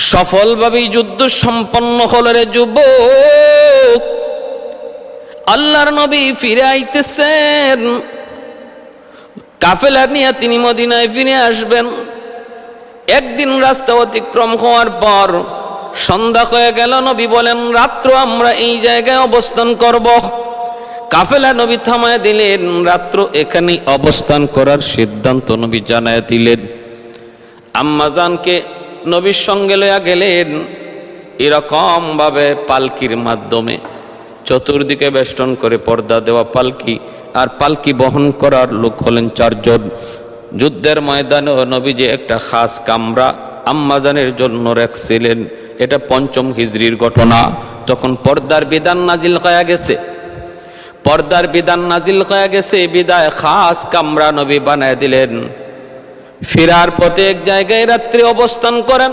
সফলভাবে যুদ্ধ সম্পন্ন হল রে যুবক। আল্লাহর নবী ফিরে আইতেছেন, কাফেলা নিয়ে তিনি মদিনায় ফিরে আসবেন। একদিন রাস্তা অতিক্রম হওয়ার পর সন্ধ্যা হয়ে গেল। নবী বলেন, রাত্র আমরা এই জায়গায় অবস্থান করব। কাফেলা নবী থামায় দিলেন, রাত্র এখানেই অবস্থান করার সিদ্ধান্ত নবী জানায় দিলেন। আম্মাজানকে নবীর সঙ্গে লইয়া গেলেন। এরকম ভাবে পালকির মাধ্যমে চতুর্দিকে বেষ্টন করে পর্দা দেওয়া পালকি, আর পালকি বহন করার লোক হলেন 4 জন। যুদ্ধের ময়দানে নবীজি একটা খাস কামরা আম্মাজানের জন্য রাখছিলেন। এটা 5ম হিজরির ঘটনা। তখন পর্দার বিধান নাজিল হয়ে গেছে, পর্দার বিধান নাজিল হয়ে গেছে বিদায় খাস কামরা নবী বানায় দিলেন। ফেরার পথে এক জায়গায় রাত্রি অবস্থান করেন।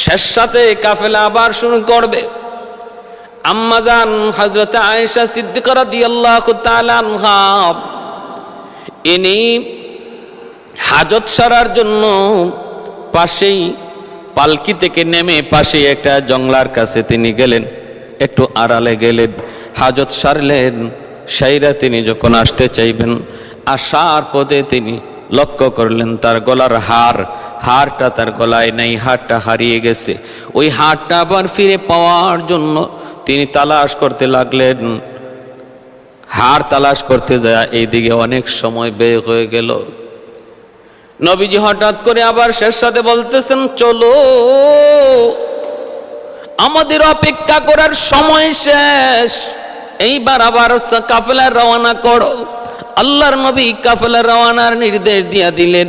শেষ সাথে কাফেলা আবার শুরু করবে। আম্মাজান হযরত আয়েশা সিদ্দিকা রাদিয়াল্লাহু তাআলা আনহা ইনি হাজত সারার জন্য পাশেই পালকি থেকে নেমে পাশে একটা জংলার কাছে তিনি গেলেন, একটু আড়ালে গেলেন, হাজত সারলেন। সাইরা তিনি যখন আসতে চাইবেন, আসার পথে তিনি লক্ষ্য করলেন তার গলার হারটা তার গলায় নেই, হারটা হারিয়ে গেছে। ওই হারটা আবার ফিরে পাওয়ার জন্য তিনি তালাশ করতে লাগলেন। হার তালাশ করতে যায় এইদিকে অনেক সময় ব্যয় হয়ে গেল। নবীজি হঠাৎ করে আবার শেষ সাথে বলতেছেন, চলো, আমাদের অপেক্ষা করার সময় শেষ, এইবার আবার কাফেলা রওনা করো। আল্লাহর নবী কাফেলা রওয়ানার নির্দেশ দিয়া দিলেন।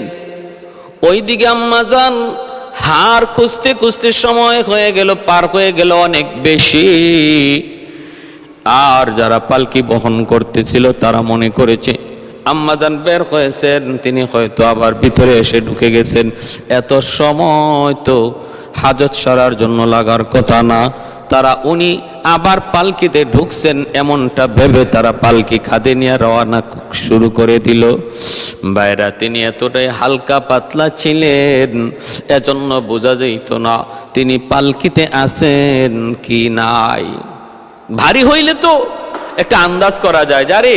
ওইদিকে আম্মাজান হার খুঁজতে খুঁজতে সময় হয়ে গেল, পার হয়ে গেল অনেক বেশি। আর যারা পালকি বহন করতেছিল তারা মনে করেছে আম্মাজান বের হয়েছেন, তিনি হয়তো আবার ভিতরে এসে ঢুকে গেছেন। এত সময় তো হাজত সারার জন্য লাগার কথা না। উনি আবার পালকিতে ঢুকছেন এমনটা ভেবে তারা পালকি কাঁধে নিয়ে রওনা শুরু করে দিল। বাইরা তিনি এতটাই হালকা পাতলা ছিলেন, এজন্য বোঝা যেত না তিনি পালকিতে আছেন কি নাই। ভারী হইলে তো একটা আন্দাজ করা যায়, যারে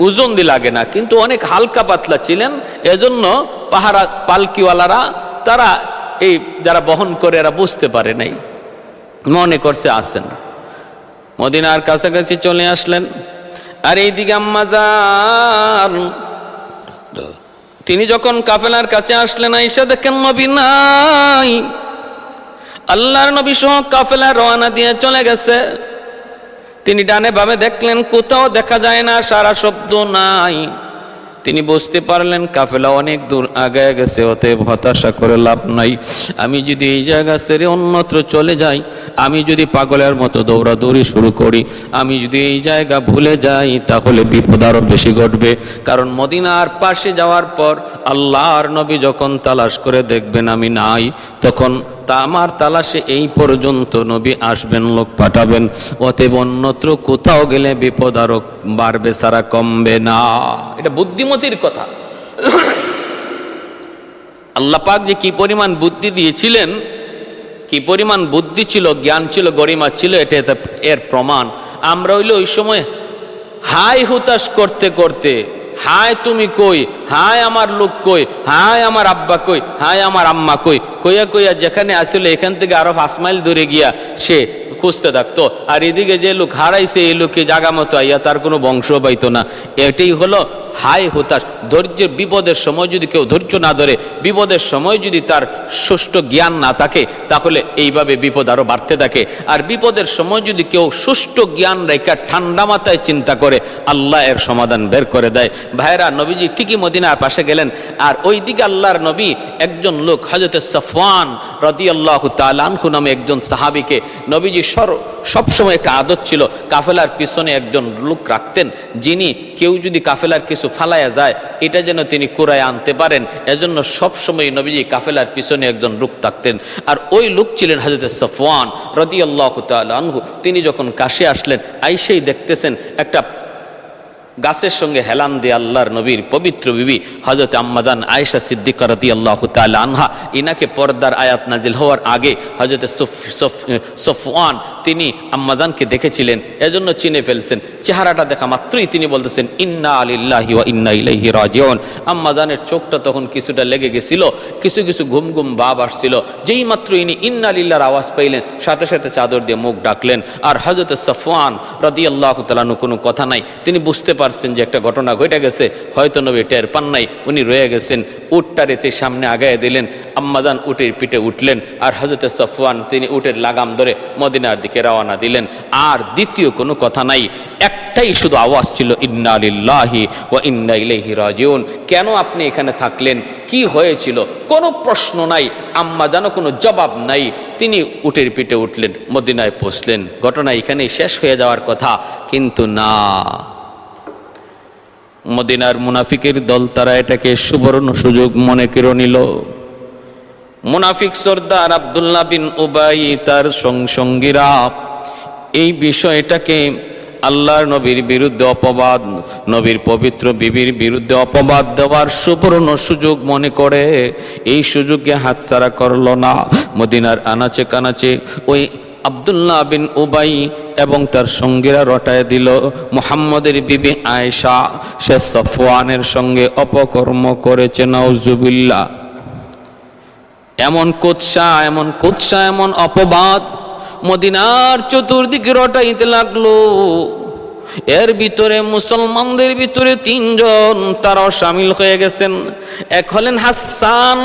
ওজন দিয়ে লাগে না, কিন্তু অনেক হালকা পাতলা ছিলেন, এজন্য পালকিওয়ালারা তারা এই যারা বহন করে এরা বুঝতে পারে নাই, মনে করছে আসেন। মদিনার কাছাকাছি চলে আসলেন। আর এইদিকে আম্মাজান তিনি যখন কাফেলার কাছে আসলেন, আয়েশা দেখেন নবী নাই। আল্লাহর নবী সহ কাফেলা রওনা দিয়ে চলে গেছে। তিনি ডানে বামে দেখলেন, কোথাও দেখা যায় না, সারা শব্দ নাই। তিনি বুঝতে পারলেন কাফেলা অনেক দূর আগায় গেছে, অতএব হতাশা করে লাভ নাই। আমি যদি এই জায়গা ছেড়ে অন্যত্র চলে যাই, আমি যদি পাগলের মতো দৌড়াদৌড়ি শুরু করি, আমি যদি এই জায়গা ভুলে যাই, তাহলে বিপদ আরও বেশি ঘটবে। কারণ মদিনার পাশে যাওয়ার পর আল্লাহর নবী যখন তালাশ করে দেখবেন আমি নাই, তখন আমার তালাশে এই পর্যন্ত নবী আসবেন, লোক পাঠাবেন। অতএব অন্যত্র কোথাও গেলে বিপদ আরো বাড়বে, সারা কমবে না। এটা বুদ্ধিমতির কথা। আল্লাহ পাক যে কি পরিমাণ বুদ্ধি দিয়েছিলেন, কি পরিমাণ বুদ্ধি ছিল, জ্ঞান ছিল, গরিমা ছিল, এটা এর প্রমাণ। আমরা হইলে ওই সময় হাই হুতাশ করতে করতে, হায় তুমি কই, হায় আমার লোক কই, হায় আমার আব্বা কই, হায় আমার আম্মা কই, কইয়া কইয়া যেখানে আসলে এখান থেকে আরো 5 মাইল দূরে গিয়া সে খুঁজতে থাকতো। আর এদিকে যে লোক হারাইছে এই লোককে জাগা মতো আইয়া তার কোনো বংশ পাইতো না। এটাই হলো হাই হতাশ। ধৈর্যের বিপদের সময় যদি কেউ ধৈর্য না ধরে, বিপদের সময় যদি তার সুষ্ঠু জ্ঞান না থাকে, তাহলে এইভাবে বিপদ আরো বাড়তে থাকে। আর বিপদের সময় যদি কেউ সুষ্ঠু জ্ঞান রেখা ঠান্ডা মাথায় চিন্তা করে, আল্লাহ এর সমাধান বের করে দেয়। ভাইরা, নবীজি ঠিকই মদিনার পাশে গেলেন। আর ওইদিকে আল্লাহর নবী একজন লোক হযরত সাফওয়ান রাদিয়াল্লাহু তাআলা আনহু নামে একজন সাহাবীকে, নবীজি সবসময় একটা আদত ছিল, কাফেলার পিছনে একজন লোক রাখতেন, যিনি কেউ যদি কাফেলার কিছু ফালায়া যায় এটা যেন তিনি কুরায় আনতে পারেন। এজন্য সবসময় নবীজি কাফেলার পিছনে একজন লোক থাকতেন। আর ওই লোক ছিলেন হযরত সাফওয়ান রাদিয়াল্লাহু তাআলা আনহু। তিনি যখন কাছে আসলেন, আইসেই দেখতেছেন একটা গাছের সঙ্গে হেলান দিয়ে আল্লাহর নবীর পবিত্র বিবি হযরত আম্মাজান আয়েশা সিদ্দিকা রাদিয়াল্লাহু তাআলা আনহা, ইনাকে পর্দার আয়াত নাজিল হওয়ার আগে হযরত সফওয়ান তিনি আম্মাজানকে দেখেছিলেন, এজন্য চিনে ফেলছেন। চেহারাটা দেখা মাত্রই তিনি বলতেছেন ইন্না লিল্লাহি ওয়া ইন্না ইলাইহি রাজিউন। আম্মাজানের চোখটা তখন কিছুটা লেগে গেছিল, কিছু কিছু ঘুম ঘুম ভাব আসছিল। যেই মাত্র ইনি ইন্না লিল্লাহর আওয়াজ পাইলেন, সাথে সাথে চাদর দিয়ে মুখ ডাকলেন। আর হযরত সফওয়ান রাদিয়াল্লাহু তাআলা কোনো কথা নাই, তিনি বুঝতে পারছেন যে একটা ঘটনা ঘটে গেছে, হয়তো নবী টের পান নাই, উনি রয়ে গেছেন। উটটা রেতে সামনে আগায় দিলেন, আম্মাজান উটের পিঠে উঠলেন, আর হযরত সফওয়ান তিনি উটের লাগাম ধরে মদিনার দিকে রওনা দিলেন। আর দ্বিতীয় কোনো কথা নাই, একটাই শুধু আওয়াজ ছিল ইন্না লিল্লাহি ওয়া ইন্না ইলাইহি রাজিউন। কেন আপনি এখানে থাকলেন, কি হয়েছিল, কোনো প্রশ্ন নাই, আম্মাজানও কোনো জবাব নাই। তিনি উটের পিঠে উঠলেন, মদিনায় পৌঁছলেন। ঘটনা এখানেই শেষ হয়ে যাওয়ার কথা, কিন্তু না, মদিনার মুনাফিকের দল তারা এটাকে সুবর্ণ সুযোগ মনে করে নিল। মুনাফিক সর্দার আব্দুল্লাহ বিন উবাই তার সঙ্গীরা এই বিষয়টাকে আল্লাহর নবীর বিরুদ্ধে অপবাদ, নবীর পবিত্র বিবির বিরুদ্ধে অপবাদ দেওয়ার সুবর্ণ সুযোগ মনে করে এই সুযোগকে হাতছাড়া করল না। মদিনার আনাচে কানাচে ওই আব্দুল্লাহ বিন উবাই এবং তার সঙ্গীরা রটায় দিল মুহাম্মদের বিবি আয়েশা সে সফওয়ানের সঙ্গে অপকর্ম করেছে, নাউজুবিল্লাহ। এমন কুৎসা এমন অপবাদ মদিনার চতুর্দিকে রটাইতে লাগলো। এর ভিতরে মুসলমানদের ভিতরে তিনজন তারাও শামিল হয়ে গেছেন। এক হলেন হাসান,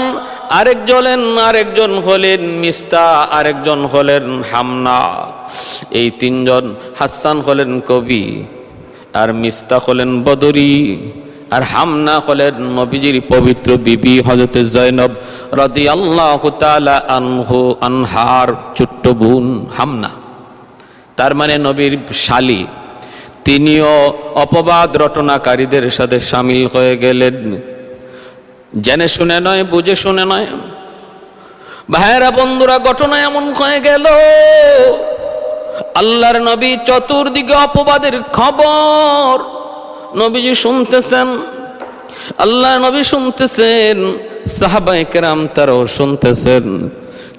আরেকজন হলেন মিস্তা, আরেকজন হলেন হামনা। এই তিনজন, হাসান হলেন কবি, আর মিস্তা হলেন বদরি, আর হামনা হলেন নবীজির পবিত্র বিবি হযরত জয়নব রাদিয়াল্লাহু তাআলা আনহার ছোট্ট বোন হামনা, তার মানে নবীর শালী। তিনিও অপবাদ রটনাকারীদের সাথে শামিল হয়ে গেলেন। জেনে শুনে নয়, বুঝে শুনে নয়। ভাইয়েরা বন্ধুরা, ঘটনা এমন হয়ে গেল, আল্লাহর নবী চতুর্দিকে অপবাদের খবর নবীজি শুনতেছেন, আল্লাহ নবী শুনতেছেন, সাহাবায়ে কেরাম তারাও শুনতেছেন।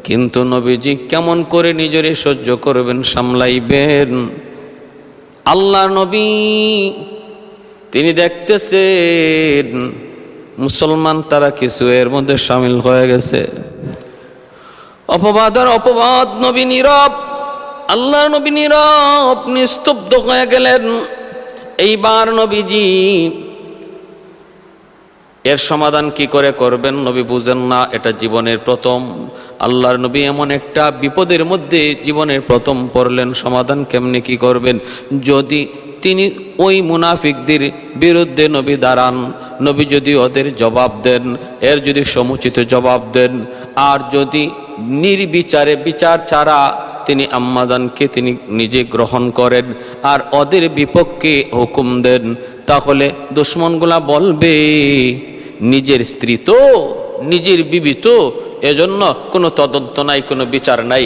কিন্তু নবীজি কেমন করে নিজেরে সহ্য করবেন, সামলাইবেন? আল্লাহ নবী তিনি দেখতেছেন মুসলমান তারা কিছু এর মধ্যে শামিল হয়ে গেছে। অপবাদ আর অপবাদ, নবী নীরব, আল্লাহ নবী নীরব, নিস্তব্ধ হয়ে গেলেন। এইবার নবীজি এর সমাধান কি করে করবেন নবী বুঝেন না। এটা জীবনের প্রথম, আল্লাহর নবী এমন একটা বিপদের মধ্যে জীবনের প্রথম পড়লেন, সমাধান কেমনে কি করবেন? যদি তিনি ওই মুনাফিকদের বিরুদ্ধে নবী দাঁড়ান, নবী যদি ওদের জবাব দেন, এর যদি সমুচিত জবাব দেন, আর যদি নির্বিচারে বিচার ছাড়া তিনি আম্মাদানকে তিনি নিজে গ্রহণ করেন আর ওদের বিপক্ষে হুকুম দেন, তাহলে দুশ্মনগুলা বলবে নিজের স্ত্রী তো, নিজের বিবি তো, এজন্য কোনো তদন্ত নাই, কোনো বিচার নাই,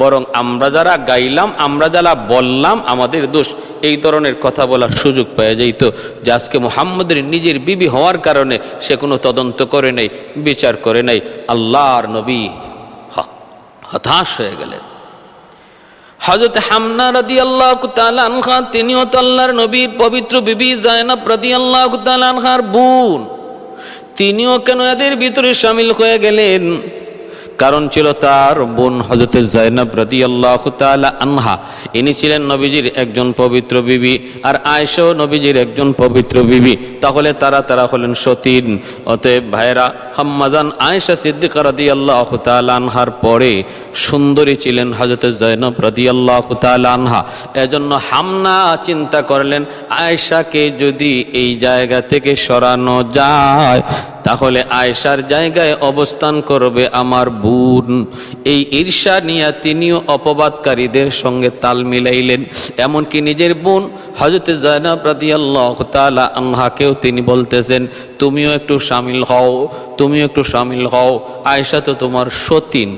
বরং আমরা যারা গাইলাম, আমরা যারা বললাম আমাদের দোষ, এই ধরনের কথা বলার সুযোগ পেয়ে যাইত। যে আজকে মুহাম্মদের নিজের বিবি হওয়ার কারণে সে কোনো তদন্ত করে নাই, বিচার করে নাই। আল্লাহর নবী হতাশ হয়ে গেলেন। হযরত হামনা রাদিয়াল্লাহু তাআলা আনহা তিনিও তো আল্লাহর নবীর পবিত্র বিবি জায়নাব রাদিয়াল্লাহু তাআলা আনহার বোন, তিনিও কেন এদের ভিতরে শামিল হয়ে গেলেন? কারণ ছিল তার বোন হযরত জায়নাব রাদিয়াল্লাহু তাআলা আনহা, ইনি ছিলেন নবীজির একজন পবিত্র বিবি, আর আয়েশাও নবীজির একজন পবিত্র বিবি। তাহলে তারা হলেন সতীন। অতএব ভাইরা, হাম্মাদান আয়েশা সিদ্দিকা রাদিয়াল্লাহু তাআলা আনহার পরে সুন্দরী ছিলেন হযরত জায়নাব রাদিয়াল্লাহু তাআলা আনহা। এজন্য হামনা চিন্তা করলেন আয়েশাকে যদি এই জায়গা থেকে সরানো যায় তাহলে আয়েশার জায়গায় অবস্থান করবে আমার বোন। এই ঈর্ষা নিয়ে তিনিও অপবাদকারীদের সঙ্গে তাল মিলাইলেন। এমনকি নিজের বোন হযরত যায়েনব রাদিয়াল্লাহু তাআলা আনহাকেও তিনি বলতেছেন, তুমিও একটু শামিল হও, তুমিও একটু শামিল হও, আয়েশা তো তোমার সতীন,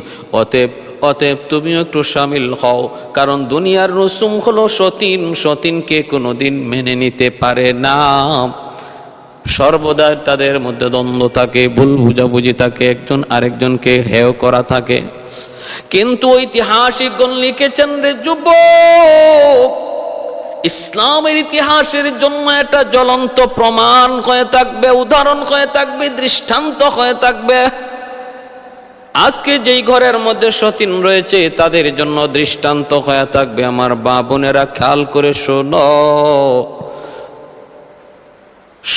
অতএব তুমিও একটু শামিল হও। কারণ দুনিয়ার রসুম হলো সতীন, সতীনকে কোনোদিন মেনে নিতে পারে না। সর্বদা তাদের মধ্যে দ্বন্দ্ব থাকে, ভুল বুঝাবুঝি থাকে, একজন আরেকজনকে হেয় করা থাকে। কিন্তু ঐতিহাসিকগণ লিখেছেন, রে যুবক, ইসলামের ইতিহাসের জন্য একটা জ্বলন্ত প্রমাণ হয়ে থাকবে, উদাহরণ হয়ে থাকবে, দৃষ্টান্ত হয়ে থাকবে। আজকে যেই ঘরের মধ্যে সতীন রয়েছে তাদের জন্য দৃষ্টান্ত হয়ে থাকবে। আমার মা বোনেরা খেয়াল করে শোনো,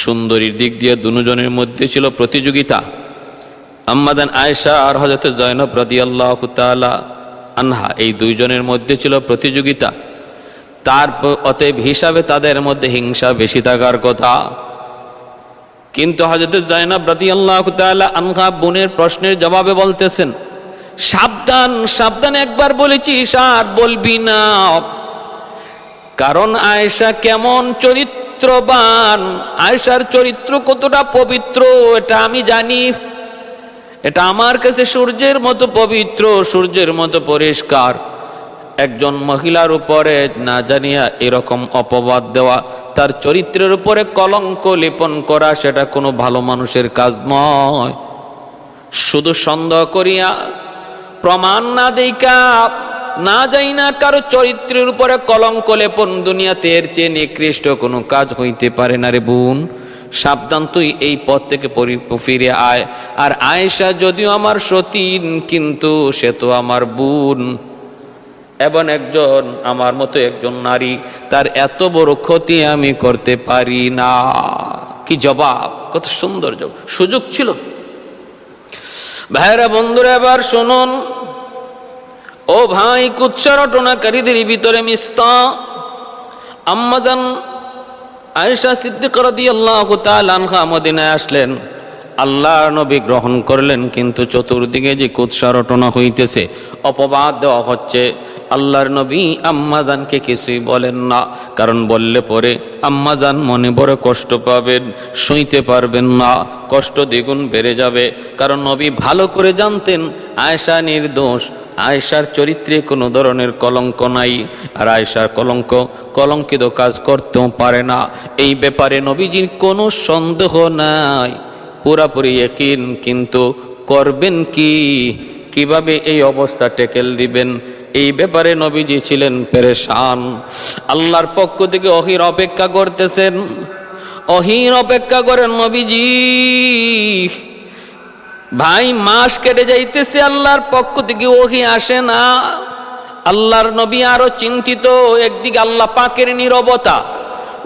সুন্দরীর দিক দিয়ে দুজনের মধ্যে ছিল প্রতিযোগিতা। আম্মাদান আয়েশা আর হযরত যায়েনব রাদিয়াল্লাহু তাআলা আনহা, এই দুইজনের মধ্যে ছিল প্রতিযোগিতা। তার অতএব হিসাবে তাদের মধ্যে হিংসা বেশি থাকার কথা। কিন্তু হযরত যায়েনব রাদিয়াল্লাহু তাআলা আনহা বোনের প্রশ্নের জবাবে বলতেছেন, সাবধান সাবধান, একবার বলেছিস আর বলবি না। কারণ আয়েশা কেমন চরিত্রবান, আয়েশার চরিত্র কতটা পবিত্র এটা আমি জানি। এটা আমার কাছে সূর্যের মতো পবিত্র, সূর্যের মতো পরিষ্কার। একজন মহিলার উপরে না জানিয়া এরকম অপবাদ দেওয়া, তার চরিত্রের উপরে কলঙ্ক লেপন করা, সেটা কোনো ভালো মানুষের কাজ নয়। শুধু সন্দেহ করিয়া, প্রমাণ না দেইকা, না যাই না কারো চরিত্রের উপরে কলঙ্ক লেপন দুনিয়াতে এর চেয়ে নিকৃষ্ট কোনো কাজ হইতে পারে না। রে বোন, সাবধান, তুই এই পথ থেকে ফিরে আয়। আর আয়েশা যদিও আমার সতীন, কিন্তু সে তো আমার বোন এবং একজন আমার মতো একজন নারী, তার এত বড় ক্ষতি আমি করতে পারি না। কি জবাব, কত সুন্দর জবাব, সুযোগ ছিল। ভাইরা বন্ধুরা, এবার শুনুন, ও ভাই, কুৎসা রটনাকারীদের ভিতরে মিস্তা আম্মাজান আয়েশা সিদ্দিকা রাদিয়াল্লাহু তাআলা আনহা মদিনায় আসলেন, আল্লাহর নবী গ্রহণ করলেন। কিন্তু চতুর্দিকে যে কুৎসা রটনা হইতেছে, অপবাদ দেওয়া হচ্ছে, আল্লাহর নবী আম্মাজানকে কিছুই বলেন না। কারণ বললে পরে আম্মাজান মনে বড় কষ্ট পাবেন, সইতে পারবেন না, কষ্ট দ্বিগুণ বেড়ে যাবে। কারণ নবী ভালো করে জানতেন আয়েশা নির্দোষ, আয়েশার চরিত্রে কোনো ধরনের কলঙ্ক নাই, আর আয়েশার কলঙ্কিত কাজ করতেও পারে না। এই ব্যাপারে নবীজির কোনো সন্দেহ নাই, পুরাপুরি ইয়াকিন। কিন্তু করবেন কি, কিভাবে এই অবস্থা টেকেল দিবেন, এই ব্যাপারে নবীজি ছিলেন পেরেশান। আল্লাহর পক্ষ থেকে ওহীর অপেক্ষা করতেছেন, ওহীর অপেক্ষা করেন নবীজি। ভাই, মাস কেটে যাইতেছে, আল্লাহর পক্ষ থেকে ওহী আসে না। আল্লাহর নবী আরো চিন্তিত। একদিকে আল্লাহ পাকের নীরবতা,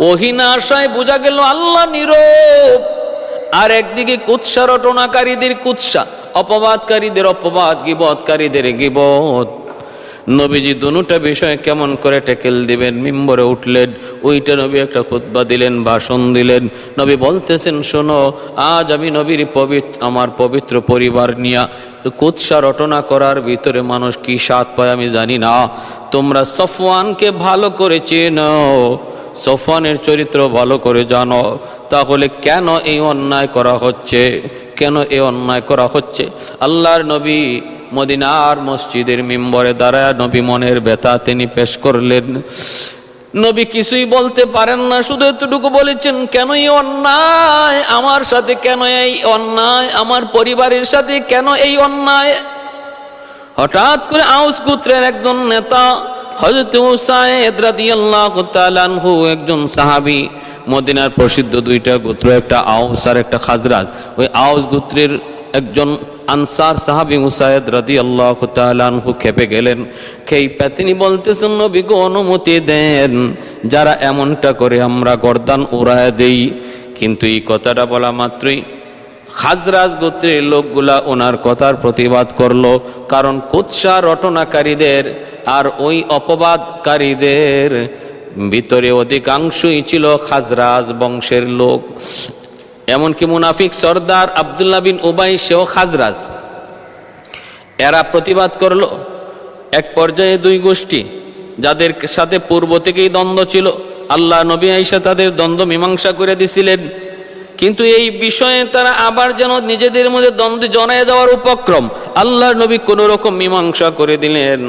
ওহী না আসায় বোঝা গেল আল্লাহ নীরব। আর একদিকে কুৎসা রটনাকারীদের কুৎসা, অপবাদকারীদের অপবাদ, গীবতকারীদের গীবত। নবীজি দুটা বিষয় কেমন করে ট্যাকেল দিবেন, মিম্বরে উঠলেন। ওইটা নবী একটা খুতবা দিলেন, ভাষণ দিলেন। নবী বলতেছেন, শোনো, আজ আমি নবীর আমার পবিত্র পরিবার নিয়া কুৎসা রটনা করার ভিতরে মানুষ কি স্বাদ পায় আমি জানি না। তোমরা সফওয়ানকে ভালো করে চেনো, সফওয়ানের চরিত্র ভালো করে জানো, তাহলে কেন এই অন্যায় করা হচ্ছে, কেন এই অন্যায় করা হচ্ছে? আল্লাহর নবী মদিনার মসজিদের মিম্বরে দাঁড়ায় নবী মনের ব্যথা তিনি পেশ করলেন। নবী কিছুই বলতে পারেন না, শুধু এতটুকু বলেছেন, কেন এই অন্যায় আমার সাথে, কেন এই অন্যায় আমার পরিবারের সাথে, কেন এই অন্যায়? হঠাৎ করে আউস গোত্রের একজন নেতা হযরত উসাইদ রাদিয়াল্লাহু তাআলা আনহু, একজন সাহাবী, মদিনার প্রসিদ্ধ দুইটা গোত্র, একটা আউস আর একটা খাজরাজ। ওই আউস গোত্রের একজন আনসার সাহাবী উসাইদ রাদিয়াল্লাহু তাআলা আনহু খেপে গেলেন। খেপে তিনি বলতেছেন, নবী গো, অনুমতি দেন, যারা এমনটা করে আমরা গর্দান উড়ায় দেই। কিন্তু এই কথাটা বলা মাত্রই খাজরাজ গোত্রের লোকগুলা ওনার কথার প্রতিবাদ করলো। কারণ কুৎসা রটনাকারীদের আর ওই অপবাদকারীদের ভিতরে অধিকাংশই ছিল খাজরাজ বংশের লোক। এমনকি মুনাফিক সর্দার আব্দুল্লাহ বিন উবাই, সেও খাজরাজ। এরা প্রতিবাদ করলো। এক পর্যায়ে দুই গোষ্ঠী, যাদের সাথে পূর্ব থেকেই দ্বন্দ্ব ছিল, আল্লাহ নবী আয়েশা তাদের দ্বন্দ্ব মীমাংসা করে দিছিলেন। কিন্তু এই বিষয়ে তারা আবার যেন নিজেদের মধ্যে দ্বন্দ্বে জড়ায় যাওয়ার উপক্রম, আল্লাহ নবী কোনো রকম মীমাংসা করে দিলেন,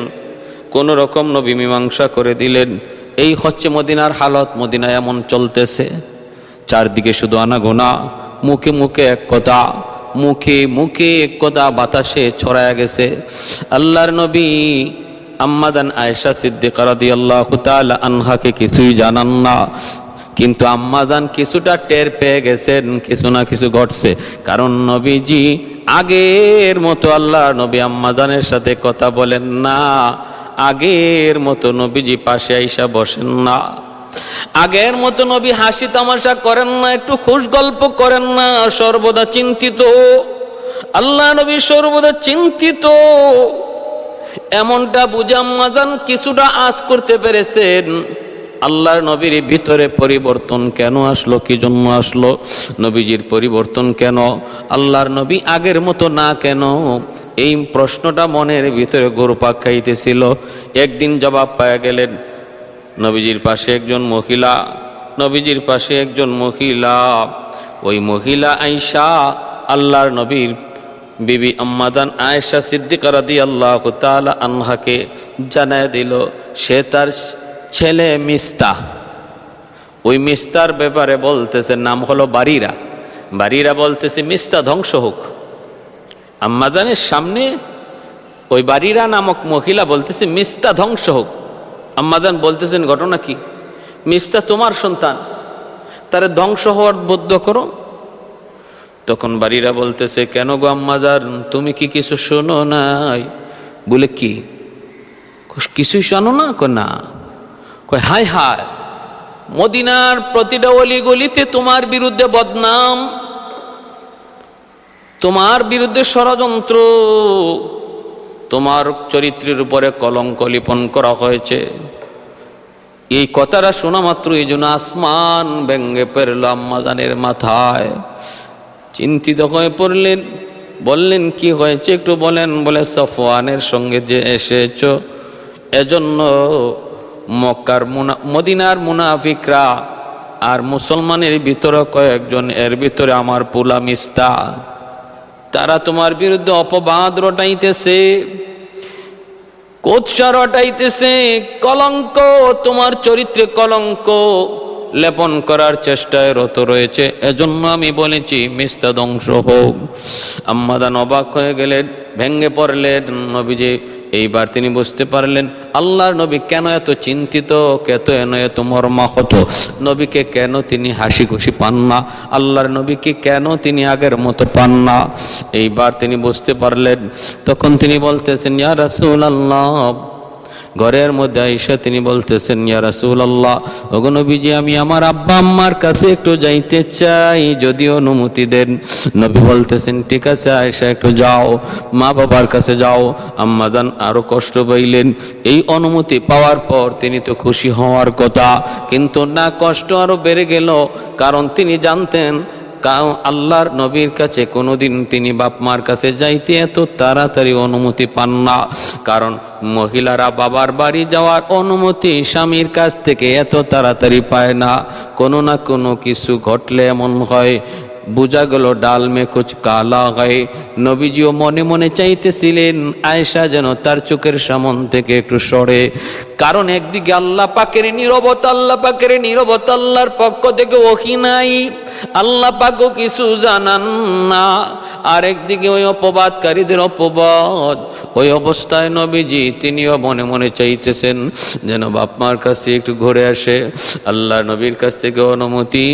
কোনো রকম নবী মীমাংসা করে দিলেন। এই হচ্ছে মদিনার হালত। মদিনায় এমন চলতেছে, চারদিকে শুধু আনাগোনা, মুখে মুখে এক কথা, মুখে মুখে এক কথা বাতাসে ছড়ায়া গেছে। আল্লাহর নবী আম্মাদান আয়েশা সিদ্দিকা রাদিয়াল্লাহু তাআলা আনহাকে কিছুই জানান না, কিন্তু আম্মাদান কিছুটা টের পেয়ে গেছেন কিছু না কিছু ঘটছে। কারণ নবীজি আগের মতো আল্লাহর নবী আম্মাদানের সাথে কথা বলেন না, আগের মতো নবীজি পাশে আইসা বসেন না, আগের মতো নবী হাসি তামাশা করেন না, একটু খুশ গল্প করেন না, সর্বদা চিন্তিত। আল্লাহ নবী সর্বদা চিন্তিত, এমনটা বুঝে আম্মাজান কিছুটা আঁচ করতে পেরেছেন। আল্লাহর নবীর ভিতরে পরিবর্তন কেন আসলো, কি জন্য আসলো, নবীজির পরিবর্তন কেন, আল্লাহর নবী আগের মতো না কেন, এই প্রশ্নটা মনের ভিতরে ঘুরপাক খাইতেছিল। একদিন জবাব পাওয়া গেলেন। নবীজির পাশে একজন মহিলা, নবীজির পাশে একজন মহিলা, ওই মহিলা আয়েশা আল্লাহর নবীর বিবি আম্মাদান আয়েশা সিদ্দিকা রাদিয়াল্লাহু তাআলা আনহাকে জানায় দিল সে তার ছেলে মিস্তাহ। ওই মিস্তার ব্যাপারে বলতেছে, নাম হলো বারিরা। বারিরা বলতেছে মিস্তা ধ্বংস হোক। আম্মাদানের সামনে ওই বারিরা নামক মহিলা বলতেছে মিস্তা ধ্বংস হোক। আম্মাদান বলতেছেন ঘটনা কি? মিস্তা তোমার সন্তান, তারে ধ্বংস হওয়ার বদ্ধ করো। তখন বারিরা বলতেছে কেন গো আম্মাজান, তুমি কি কিছু শোনো নাই? বলে কি কিছুই শোনো না? না। কয় হায় হায়, মদিনার প্রতিটা অলি গলিতে তোমার বিরুদ্ধে বদনাম, তোমার বিরুদ্ধে ষড়যন্ত্র, তোমার চরিত্রের উপরে কলঙ্ক লিপন করা হয়েছে। এই কথাটা শোনা মাত্র এই জন্য আসমান ভেঙে পড়ল আম্মাজানের মাথায়। চিন্তিত হয়ে পড়লেন, বললেন কি হয়েছে একটু বলেন। বলে সফওয়ানের সঙ্গে যে এসেছ এজন্য মক্কার মদিনার মুনাফিকরা আর মুসলমানের ভিতরে কয়েকজন, এর ভিতরে আমার পোলা মিস্তা, তারা তোমার বিরুদ্ধে অপবাদ রটাইতেছে, কোৎসা রটাইতেছে, কলঙ্ক, তোমার চরিত্রে কলঙ্ক লেপন করার চেষ্টায় রত রয়েছে। এজন্য আমি বলেছি মিস্তা ধ্বংস হোক। আম্মাদান অবাক হয়ে গেলেন, ভেঙ্গে পড়লেন। নবীজি এইবার তিনি বুঝতে পারলেন আল্লাহর নবী কেন এত চিন্তিত, এত মর্মাহত, নবীকে কেন তিনি হাসি খুশি পান না, আল্লাহর নবীকে কেন তিনি আগের মতো পান না। এইবার তিনি বুঝতে পারলেন। তখন তিনি বলতেছেন ইয়া রাসূলুল্লাহ, ঘরের মধ্যে আয়েশা তিনি বলতেছেন ইয়া রাসূলুল্লাহ, ওগো নবীজি আমি আমার আব্বা আম্মার কাছে একটু যাইতে চাই, যদি অনুমতি দেন। নবী বলতেছেন ঠিক আছে আয়েশা একটু যাও, মা বাবার কাছে যাও। আম্মাজান আরো কষ্ট পাইলেন। এই অনুমতি পাওয়ার পর তিনি তো খুশি হওয়ার কথা, কিন্তু না, কষ্ট আরো বেড়ে গেল। কারণ তিনি জানতেন আল্লাহর নবীর কাছে কোনোদিন তিনি বাপ মার কাছে যাইতে এত তাড়াতাড়ি অনুমতি পান না। কারণ মহিলারা বাবার বাড়ি যাওয়ার অনুমতি স্বামীর কাছ থেকে এত তাড়াতাড়ি পায় না। কোনো না কোনো কিছু ঘটলে এমন হয়, বুঝা গেল ডাল মে কুছ কালা হয়। নবীজিও মনে মনে চাইতেছিলেন আয়েশা যেন তার চোখের সামন থেকে একটু সরে। কারণ একদিকে আল্লাহ পাকের নীরবতা, আল্লাহ পাকের নীরবতা, আল্লাহর পক্ষ থেকে ওহী নাই, আল্লাহ পাকও কিছু জানান না। আর একদিকে ওই অপবাদকারীদের অপবাদ। ওই অবস্থায় নবীজি তিনিও মনে মনে চাইতেছেন যেন বাপমার কাছে একটু ঘুরে আসে। আল্লাহ নবীর কাছ থেকে অনুমতি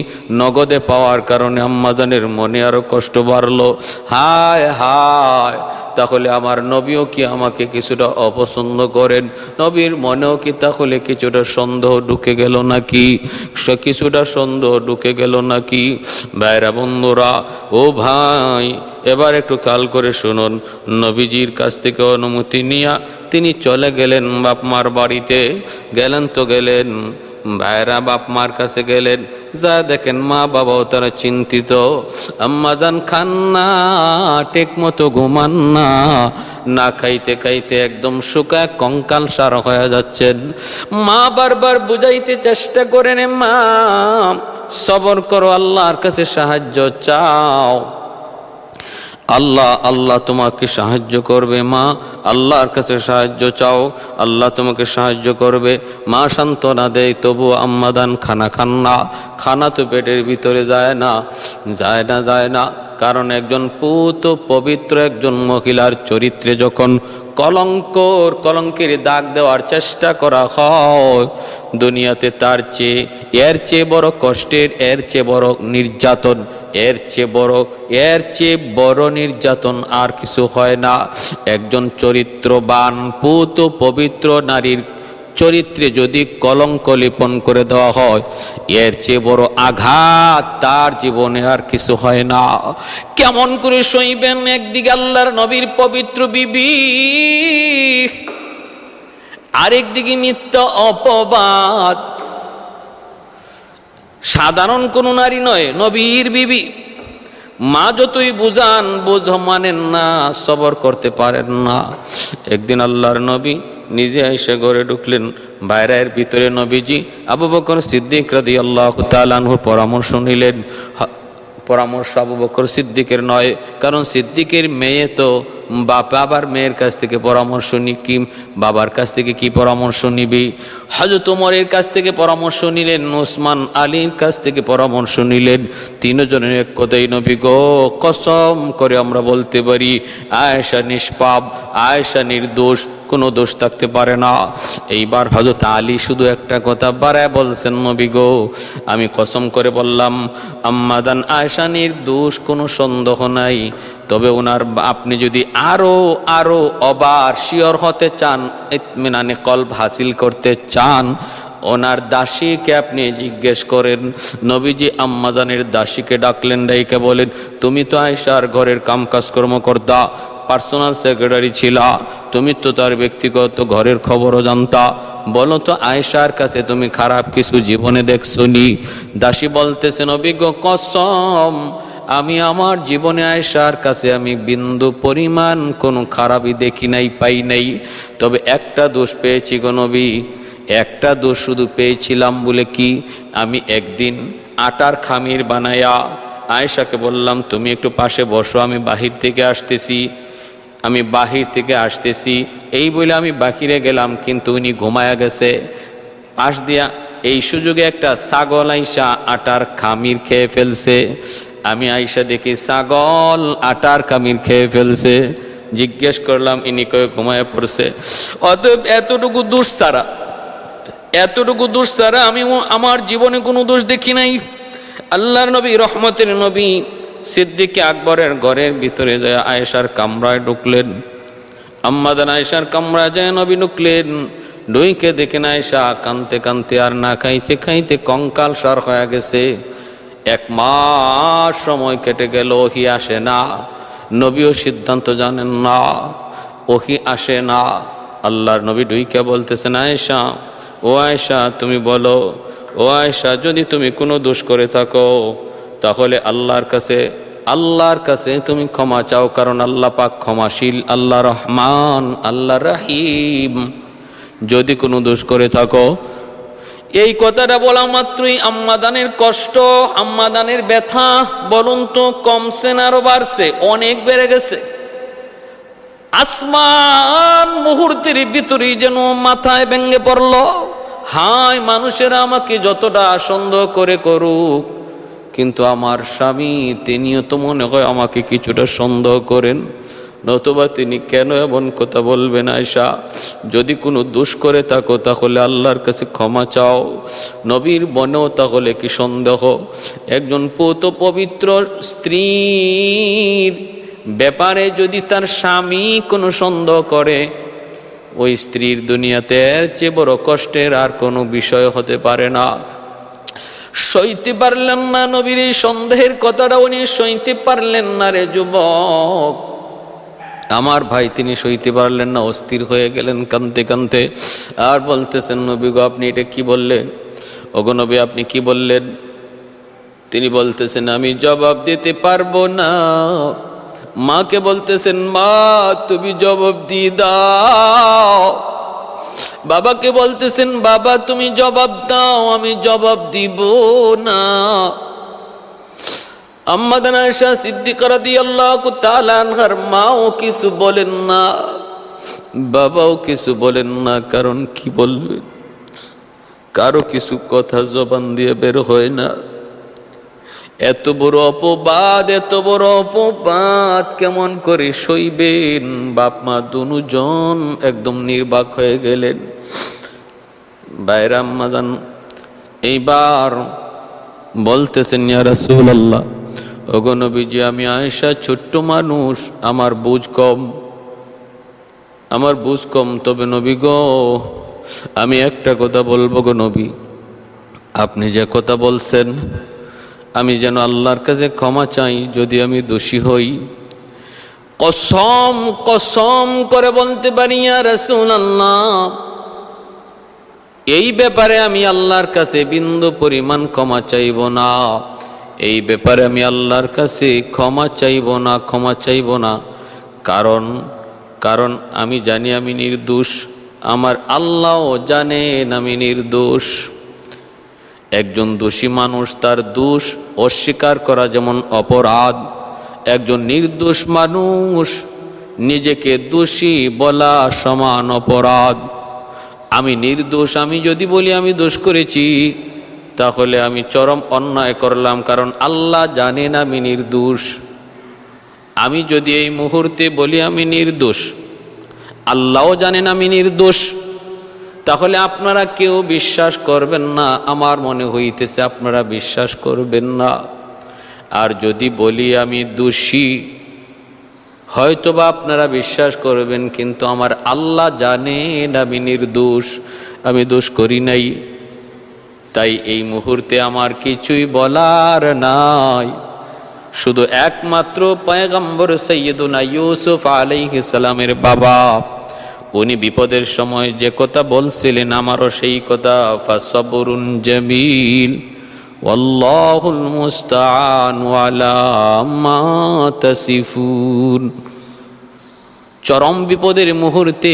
নগদে পাওয়ার কারণে আম্মাজানের মনে আরো কষ্ট বাড়লো। হায় হায়, তাহলে আমার নবীও কি আমাকে কিছুটা অপছন্দ করেন? নবীর মনেও কি তাহলে কিছুটা সন্দেহ ঢুকে গেল নাকি? কিছুটা সন্দেহ ঢুকে গেল নাকি? ভাইরা বন্ধুরা, ও ভাই, এবার একটু খেয়াল করে শুনুন। নবীজির কাছ থেকে অনুমতি নিয়ে তিনি চলে গেলেন বাপমার বাড়িতে। গেলেন তো গেলেন, ভাইরা বাপ মার কাছে গেলেন, যা দেখেন মা বাবাও তারা চিন্তিত। আম্মা জান খান না, ঠিক মতো ঘুমান না, না খাইতে খাইতে একদম শুকায় কঙ্কাল সার হয়ে যাচ্ছেন। মা বারবার বুঝাইতে চেষ্টা করেন, মা সবর করো, আল্লাহর কাছে সাহায্য চাও, আল্লাহ আল্লাহ তোমাকে সাহায্য করবে। মা আল্লাহর কাছে সাহায্য চাও, আল্লাহ তোমাকে সাহায্য করবে। মা সান্ত্বনা দেয়, তবু আম্মাদান খানা খান না। খানা তো পেটের ভিতরে যায় না, যায় না, যায় না। কারণ একজন পুত পবিত্র একজন মহিলার চরিত্রে যখন কলঙ্কের দাগ দেওয়ার চেষ্টা করা হয়, দুনিয়াতে তার চেয়ে এর চেয়ে বড় কষ্টের, এর চেয়ে বড় নির্যাতন, এর চেয়ে বড় নির্যাতন আর কিছু হয় না। একজন চরিত্রবান পুত পবিত্র নারীর চরিত্রে যদি কলঙ্ক লেপন করে দেওয়া হয়, এর চেয়ে বড় আঘাত তার জীবনে আর কিছু হয় না। কেমন করে সইবেন? একদিকে আল্লাহর নবীর পবিত্র বিবি, আরেকদিকে মিথ্যা অপবাদ। সাধারণ কোন নারী নয়, নবীর বিবি। মা যতই বুঝান, মানেন না, সবর করতে পারেন না। একদিন আল্লাহর নবী নিজে আয়েশা ঘরে ঢুকলেন। বাইরের ভিতরে নবীজি আবু বকর সিদ্দিক রাদিয়াল্লাহু তাআলা আনহুর পরামর্শ নিলেন। পরামর্শ আবু বকর সিদ্দিকের নয়, কারণ সিদ্দিকের মেয়ে তো বাবার মেয়ের কাছ থেকে পরামর্শ কি বাবার কাছ থেকে কি পরামর্শ নিবি? হযরত ওমরের কাছ থেকে পরামর্শ নিলেন, ওসমান আলীর কাছ থেকে পরামর্শ নিলেন। তিনজনের এক কথাই, নবী গো কসম করে আমরা বলতে পারি আয়েশা নিষ্পাপ, আয়েশা নির্দোষ, কোনো দোষ থাকতে পারে না। এইবার হযরত আলী শুধু একটা কথা বাড়ায় বলছেন, নবী গো আমি কসম করে বললাম আম্মাদান আয়েশা নির্দোষ, কোনো সন্দেহ নাই। তবে ওনার আপনি যদি আরো অবার শিওর হতে চান, ইতমিনানে কলব হাসিল করতে চান, ওনার দাসীকে আপনি জিজ্ঞেস করেন। নবীজি আম্মাজানের দাসীকে ডাকলেন, ডাইকে বলেন, তুমি তো আয়েশার ঘরের কামকাজকর্ম করতা, পার্সোনাল সেক্রেটারি ছিলা, তুমি তো তার ব্যক্তিগত ঘরের খবরও জানতা, বলো তো আয়েশার কাছে তুমি খারাপ কিছু জীবনে দেখছো নি? দাসী বলতেছেন, অভিজ্ঞ কসম আমি আমার জীবনে আয়েশার কাছে আমি বিন্দু পরিমাণ কোনো খারাপই দেখি নাই, পাই নাই। তবে একটা দোষ পেয়েছি গো নবী, একটা দোষ শুধু পেয়েছিলাম। বলে কি? আমি একদিন আটার খামির বানায়া আয়েশাকে বললাম, তুমি একটু পাশে বসো, আমি বাহির থেকে আসতেছি। এই বলে আমি বাহিরে গেলাম, কিন্তু উনি ঘুমায়া গেছে। পাশ দিয়া এই সুযোগে একটা ছাগল আইসা আটার খামির খেয়ে ফেলছে। আমি আইসা দেখি ছাগল আটার খামির খেয়ে ফেলছে। জিজ্ঞেস করলাম, ইনি কয়ে ঘুমায় পড়ছে। অতএব এতটুকু দোষ ছাড়া আমি আমার জীবনে কোনো দোষ দেখি নাই। আল্লাহর নবী রহমতের নবী সিদ্দিক আকবরের ঘরের ভিতরে যায় আয়েশার কামরায় ঢুকলেন। আম্মাদান আয়েশার কামরায় যায় নবী ঢুকলেন। ঢুইকে দেখেন আয়েশা কানতে কানতে আর না খাইতে খাইতে কঙ্কাল সার হয়ে গেছে। 1 মাস সময় কেটে গেল, ওহি আসে না। নবীও সিদ্ধান্ত জানেন না, ওহি আসে না। আল্লাহর নবী ঢুইকে বলতেছেন, আয়েশা, ও আয়েশা তুমি বলো, ও আয়েশা যদি তুমি কোনো দোষ করে থাকো তাহলে আল্লাহর কাছে তুমি ক্ষমা চাও, কারণ আল্লাহ পাক ক্ষমাশীল, আল্লাহ রহমান, আল্লাহ রহিম। যদি কোনো দোষ করে থাকো। এই কথাটা বলা মাত্রই আম্মাদানের কষ্ট, আম্মাদানের ব্যথা বলুন তো কমছে না আরো বাড়ছে? অনেক বেড়ে গেছে। আসমান মুহূর্তের ভিতরেই যেন মাথায় ভেঙে পড়ল। হায়, মানুষেরা আমাকে যতটা সন্দেহ করে করুক, কিন্তু আমার স্বামী তিনিও তো মনে হয় আমাকে কিছুটা সন্দেহ করেন, নতুবা তিনি কেন এমন কথা বলবেন? আয়েশা যদি কোনো দোষ করে থাকো তাহলে আল্লাহর কাছে ক্ষমা চাও। নবীর বনেও তাহলে কি সন্দেহ? একজন পুত পবিত্র স্ত্রীর ব্যাপারে যদি তার স্বামী কোনো সন্দেহ করে, ওই স্ত্রীর দুনিয়াতে এর চেয়ে বড় কষ্টের আর কোনো বিষয় হতে পারে না। সইতে পারলেন না নবীর এই সন্দেহের কথাটা, উনি সইতে পারলেন না রে যুবক আমার ভাই, তিনি সইতে পারলেন না, অস্থির হয়ে গেলেন কাঁদতে কাঁদতে। আর বলতেছেন, নবী গো আপনি এটা কি বললেন? ওগো নবী আপনি কি বললেন? তিনি বলতেছেন আমি জবাব দিতে পারবো না। মাকে বলতেছেন মা তুমি জবাব দিয়ে দাও। বাবাকে বলতেছেন বাবা তুমি জবাব দাও, আমি জবাব দিব না। আম্মা জান আয়েশা সিদ্দিকা রাদিয়াল্লাহু তাআলা আনহার মাও কিছু বলেন না, বাবাও কিছু বলেন না। কারণ কি বলবেন? কারো কিছু কথা জবান দিয়ে বের হয় না। এত বড় অপবাদ, এত বড় অপবাদ কেমন করে সইবেন? বাপ মা দুজন একদম নির্বাক হয়ে গেলেন। বাইরে আম্মা জান এইবার বলতেছেন ইয়া রাসূলুল্লাহ, ওগো নবীজি আমি আয়েশা ছোট্ট মানুষ, আমার বুঝ কম, আমার বুঝ কম। তবে নবী গো আমি একটা কথা বলবো গো নবী, আপনি যে কথা বলছেন আমি যেন আল্লাহর কাছে ক্ষমা চাই যদি আমি দোষী হই। কসম কসম করে বলতে পারি ইয়া রাসূলুল্লাহ, এই ব্যাপারে আমি আল্লাহর কাছে বিন্দু পরিমাণ ক্ষমা চাইব না। এই ব্যাপারে আমি আল্লাহর কাছে ক্ষমা চাইব না, ক্ষমা চাইব না। কারণ আমি জানি আমি নির্দোষ, আমার আল্লাহও জানেন আমি নির্দোষ। একজন দোষী মানুষ তার দোষ অস্বীকার করা যেমন অপরাধ, একজন নির্দোষ মানুষ নিজেকে দোষী বলা সমান অপরাধ। আমি নির্দোষ, আমি যদি বলি আমি দোষ করেছি তাহলে আমি চরম অন্যায় করলাম, কারণ আল্লাহ জানেন আমি নির্দোষ। আমি যদি এই মুহূর্তে বলি আমি নির্দোষ, আল্লাহও জানেন আমি নির্দোষ, তাহলে আপনারা কেউ বিশ্বাস করবেন না। আমার মনে হইতেছে আপনারা বিশ্বাস করবেন না। আর যদি বলি আমি দোষী, হয়তোবা আপনারা বিশ্বাস করবেন, কিন্তু আমার আল্লাহ জানেন আমি নির্দোষ, আমি দোষ করি নাই। তাই এই মুহূর্তে আমার কিছুই বলার নাই, শুধু একমাত্র পয়গম্বর সৈয়দুনা ইউসুফ আলাইহিস সালামের বাবা উনি বিপদের সময় যে কথা বলছিলেন আমারও সেই কথা, ফাসবরুন জামিল ওয়াল্লাহুল মুস্তাআন আলা মা তাসিফুন। চরম বিপদের মুহূর্তে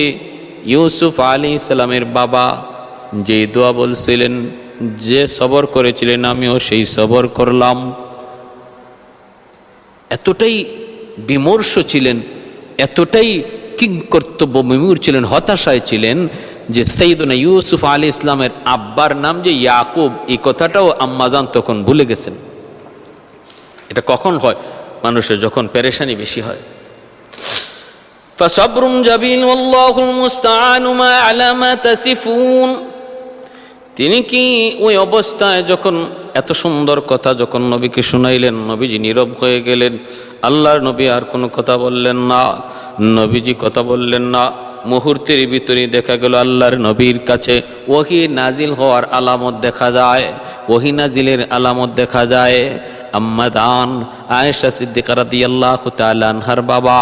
ইউসুফ আলাইহিস সালামের বাবা যে দোয়া বলছিলেন, যে সবর করেছিলেন, আমিও সেই সবর করলাম। এতটাই বিমর্ষ ছিলেন, এতটাই কিংকর্তব্য বিমূঢ় ছিলেন, হতাশায় ছিলেন যে সাইয়্যিদুনা ইউসুফ আলাইহিস ইসলামের আব্বার নাম যে ইয়াকুব, এই কথাটাও আম্মাজান তখন ভুলে গেছেন। এটা কখন হয়? মানুষের যখন পেরেশানি বেশি হয়। ফাসাবরুন জামিল ওয়াল্লাহুল মুস্তাআনু মা আলা মা তাসিফুন। তিনি কি ওই অবস্থায় যখন এত সুন্দর কথা যখন নবীকে শুনাইলেন, নবীজি নীরব হয়ে গেলেন। আল্লাহর নবী আর কোনো কথা বললেন না, নবীজি কথা বললেন না। মুহূর্তের ভিতরে দেখা গেল আল্লাহর নবীর কাছে ওহী নাজিল হওয়ার আলামত দেখা যায়, ওহী নাজিলের আলামত দেখা যায়। আম্মা জান আয়েশা সিদ্দিকা রাদিয়াল্লাহু তাআলা আনহার বাবা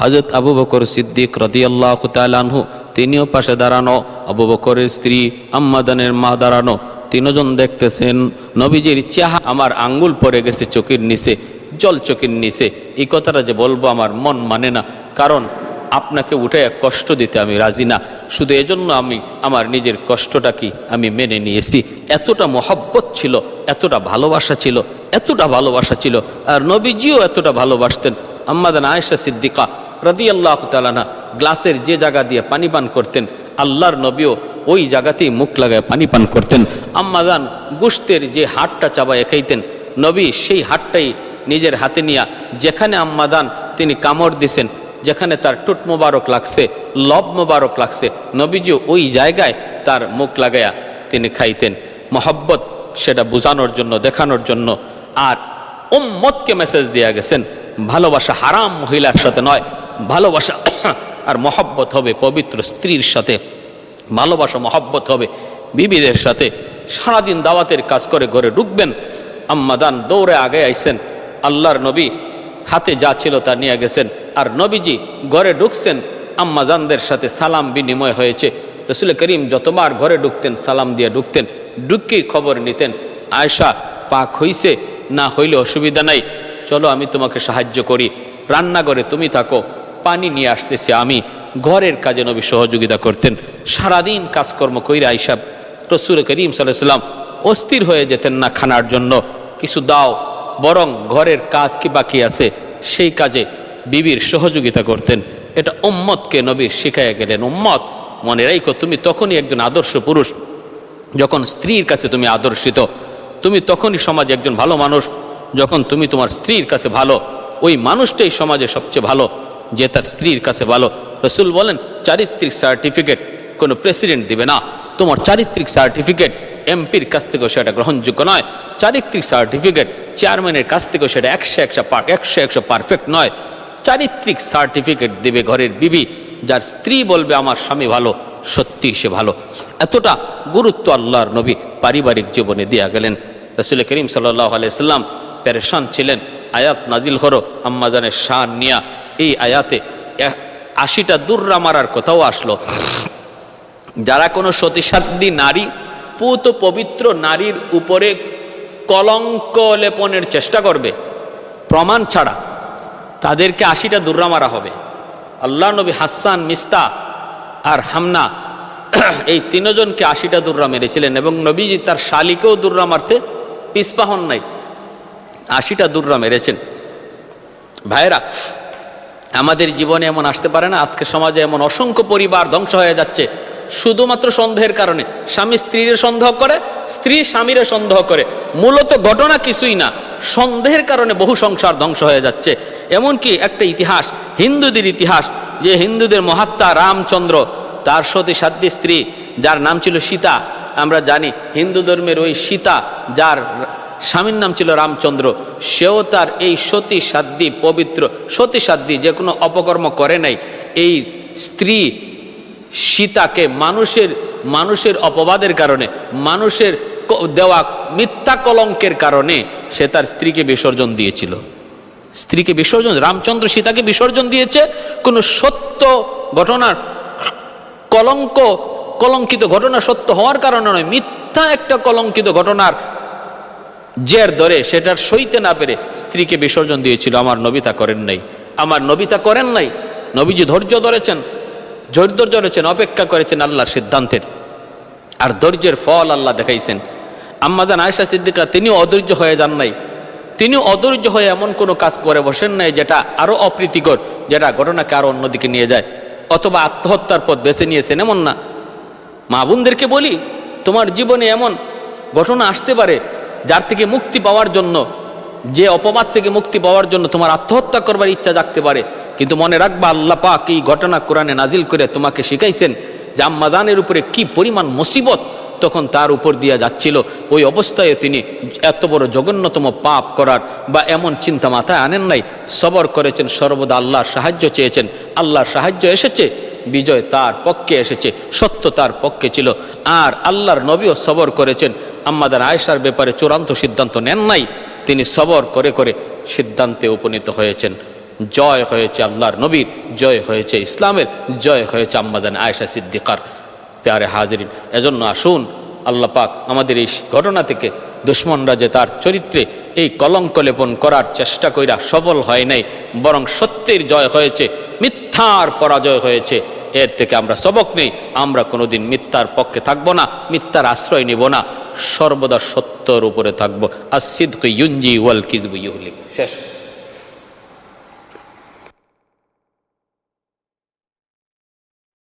হযরত আবু বকর সিদ্দিক রাদিয়াল্লাহু তাআলা আনহু তিনিও পাশে দাঁড়ানো, আবু বকরের স্ত্রী আম্মা জানের মা দাঁড়ানো। তিনজন দেখতেছেন নবীজির চেহারা, আমার আঙ্গুল পড়ে গেছে চোখের নিচে, জল চোখের নিচে। এই কথাটা যে বলবো আমার মন মানে না, কারণ আপনাকে উঠে কষ্ট দিতে আমি রাজি না। শুধু এজন্য আমি আমার নিজের কষ্টটা কি আমি মেনে নিয়েছি। এতটা মহব্বত ছিল, এতটা ভালোবাসা ছিল, এতটা ভালোবাসা ছিল। আর নবীজিও এতটা ভালোবাসতেন। আম্মা জান আয়েশা সিদ্দিকা রাদিয়াল্লাহু তাআলা আনহা গ্লাসের যে জায়গা দিয়ে পানি পান করতেন, আল্লাহর নবীও ওই জায়গাতেই মুখ লাগায় পানি পান করতেন। আম্মা জান গোশতের যে হাড়টা চাবায় খাইতেন, নবী সেই হাড়টাই নিজের হাতে নিয়া যেখানে আম্মা জান তিনি কামড় দিছেন, যেখানে তার টুট মোবারক লাগছে, লব মোবারক লাগছে, নবীজিও ওই জায়গায় তার মুখ লাগায়া তিনি খাইতেন। মহব্বত সেটা বোঝানোর জন্য, দেখানোর জন্য। আর উম্মতকে মেসেজ দিয়া গেছেন ভালোবাসা হারাম মহিলার সাথে নয়, ভালোবাসা আর মহব্বত হবে পবিত্র স্ত্রীর সাথে, ভালোবাসা মহব্বত হবে বিবিদের সাথে। সারাদিন দাওয়াতের কাজ করে ঘরে ঢুকবেন, আম্মাদান দৌড়ে আগে আইছেন, আল্লাহর নবী হাতে যা ছিল তা নিয়ে গেছেন। আর নবীজি ঘরে ঢুকছেন, আম্মাজানদের সাথে সালাম বিনিময় হয়েছে। রাসূল করিম যতবার ঘরে ঢুকতেন সালাম দিয়ে ঢুকতেন। ঢুকেই খবর নিতেন, আয়েশা পাক হইছে না হইলে অসুবিধা নাই, চলো আমি তোমাকে সাহায্য করি, রান্নাঘরে তুমি থাকো, পানি নিয়ে আসতেছি আমি। ঘরের কাজে নবী সহযোগিতা করতেন। সারাদিন কাজকর্ম কইরা আয়েশা রাসূল করিম সাল্লাল্লাহু আলাইহি ওয়াসাল্লাম অস্থির হয়ে যেতেন না খানার জন্য, কিছু দাও, বরং ঘরের কাজ কি বাকি আছে সেই কাজে বিবির সহযোগিতা করতেন। এটা উম্মতকে নবীর শিখাইয়া গেলেন, উম্মত মনে রাখো তুমি তখনই একজন আদর্শ পুরুষ যখন স্ত্রীর কাছে তুমি আদর্শিত, তুমি তখনই সমাজে একজন ভালো মানুষ যখন তুমি তোমার স্ত্রীর কাছে ভালো। ওই মানুষটাই সমাজে সবচেয়ে ভালো যে তার স্ত্রীর কাছে ভালো। রাসূল বলেন চারিত্রিক সার্টিফিকেট কোনো প্রেসিডেন্ট দিবে না, তোমার চারিত্রিক সার্টিফিকেট এমপির কাছ থেকেও সেটা গ্রহণযোগ্য নয়, চারিত্রিক সার্টিফিকেট চেয়ারম্যানের কাছ থেকেও সেটা 100 পারফেক্ট নয়। চারিত্রিক সার্টিফিকেট দেবে ঘরের বিবি, যার স্ত্রী বলবে আমার স্বামী ভালো, সত্যি সে ভালো। এতটা গুরুত্ব আল্লাহর নবী পারিবারিক জীবনে দিয়া গেলেন। রাসূল করিম সাল্লাল্লাহু আলাইহি সাল্লাম পেরেশান ছিলেন, আয়াত নাজিল হলো আম্মাজানের শান নিয়া। এই আয়াতে 80টা দুর্রা মারার কথাও আসলো। যারা কোনো সতীসাধ্বী নারী, পুত পবিত্র নারীর উপরে কলঙ্ক লেপনের চেষ্টা করবে প্রমাণ ছাড়া, তাদেরকে 80টা দুর্রা মারা হবে। আল্লাহ নবী হাসান, মিস্তা আর হামনা এই তিনজনকে 80টা দুর্রা মেরেছিলেন এবং নবীজি তার শালিকেও দুর্রা মারতে পিছপা হন নাই, 80টা দুর্রা মেরেছেন। ভাইরা, আমাদের জীবনে এমন আসতে পারে না? আজকে সমাজে এমন অসংখ্য পরিবার ধ্বংস হয়ে যাচ্ছে শুধুমাত্র সন্দেহের কারণে। স্বামী স্ত্রীর সন্দেহ করে, স্ত্রী স্বামীর সন্দেহ করে, মূলত ঘটনা কিছুই না, সন্দেহের কারণে বহু সংসার ধ্বংস হয়ে যাচ্ছে। এমনকি একটা ইতিহাস, হিন্দুদের ইতিহাস, যে হিন্দুদের মহাত্মা রামচন্দ্র, তার সতীসাধ্বী স্ত্রী যার নাম ছিল সীতা। আমরা জানি হিন্দু ধর্মের ওই সীতা, যার স্বামীর নাম ছিল রামচন্দ্র, সেও তার এই সতীসাধ্বী, পবিত্র সতীসাধ্বী, যে কোনো অপকর্ম করে নাই, এই স্ত্রী সীতাকে মানুষের অপবাদের কারণে, মানুষের দেওয়া মিথ্যা কলঙ্কের কারণে সে তার স্ত্রীকে বিসর্জন দিয়েছিল। স্ত্রীকে বিসর্জন, রামচন্দ্র সীতাকে বিসর্জন দিয়েছে কোনো সত্য ঘটনার কলঙ্কিত ঘটনা সত্য হওয়ার কারণে নয়, মিথ্যা একটা কলঙ্কিত ঘটনার জের ধরে সেটার সইতে না পেরে স্ত্রীকে বিসর্জন দিয়েছিল। আমার নবী তা করেন নাই, আমার নবী তা করেন নাই। নবীজি ধৈর্য ধরেছেন, অপেক্ষা করেছেন আল্লাহর সিদ্ধান্তের, আর ধৈর্যের ফল আল্লাহ দেখাইছেন। আম্মাজান আয়েশা সিদ্দিকা তিনি অধৈর্য হয়ে যান নাই, তিনি অধৈর্য হয়ে এমন কোনো কাজ করে বসেন নাই যেটা আরো অপ্রীতিকর, যেটা ঘটনাকে আরো অন্যদিকে নিয়ে যায়, অথবা আত্মহত্যার পথ বেছে নিয়েছেন, এমন না। মা বোনদেরকে বলি, তোমার জীবনে এমন ঘটনা আসতে পারে যার থেকে মুক্তি পাওয়ার জন্য, যে অপবাদ থেকে মুক্তি পাওয়ার জন্য তোমার আত্মহত্যা করবার ইচ্ছা জাগতে পারে, কিন্তু মনে রাখবা আল্লাহ পাক এই ঘটনা কোরআনে নাজিল করে তোমাকে শিখাইছেন যে আম্মাদানের উপরে কি পরিমাণ মুসিবত তখন তার উপর দিয়ে যাচ্ছিল। ওই অবস্থায় তিনি এত বড় জঘন্যতম পাপ করার বা এমন চিন্তা মাথায় আনেন নাই, সবর করেছেন, সর্বদা আল্লাহর সাহায্য চেয়েছেন, আল্লাহর সাহায্য এসেছে, বিজয় তার পক্ষে এসেছে, সত্য তার পক্ষে ছিল। আর আল্লাহর নবীও সবর করেছেন, আম্মাদান আয়েশার ব্যাপারে চূড়ান্ত সিদ্ধান্ত নেন নাই, তিনি সবর করে করে সিদ্ধান্তে উপনীত হয়েছেন। জয় হয়েছে আল্লাহর নবীর, জয় হয়েছে ইসলামের, জয় হয়েছে আম্মাদান আয়েশা সিদ্দিকার। প্যারে হাজিরিন, এজন্য আসুন আল্লাহ পাক আমাদের এই ঘটনা থেকে দুশ্মনরা যে তার চরিত্রে এই কলঙ্ক লেপন করার চেষ্টা কইরা সফল হয় নাই, বরং সত্যের জয় হয়েছে, মিথ্যার পরাজয় হয়েছে। এর থেকে আমরা সবক নেই, আমরা কোনোদিন মিথ্যার পক্ষে থাকবো না, মিথ্যার আশ্রয় নিব না, সর্বদা সত্যর উপরে থাকবো। আস-সিদকু ইউনজি ওয়াল কিযবু ইউহলিক। শেষ।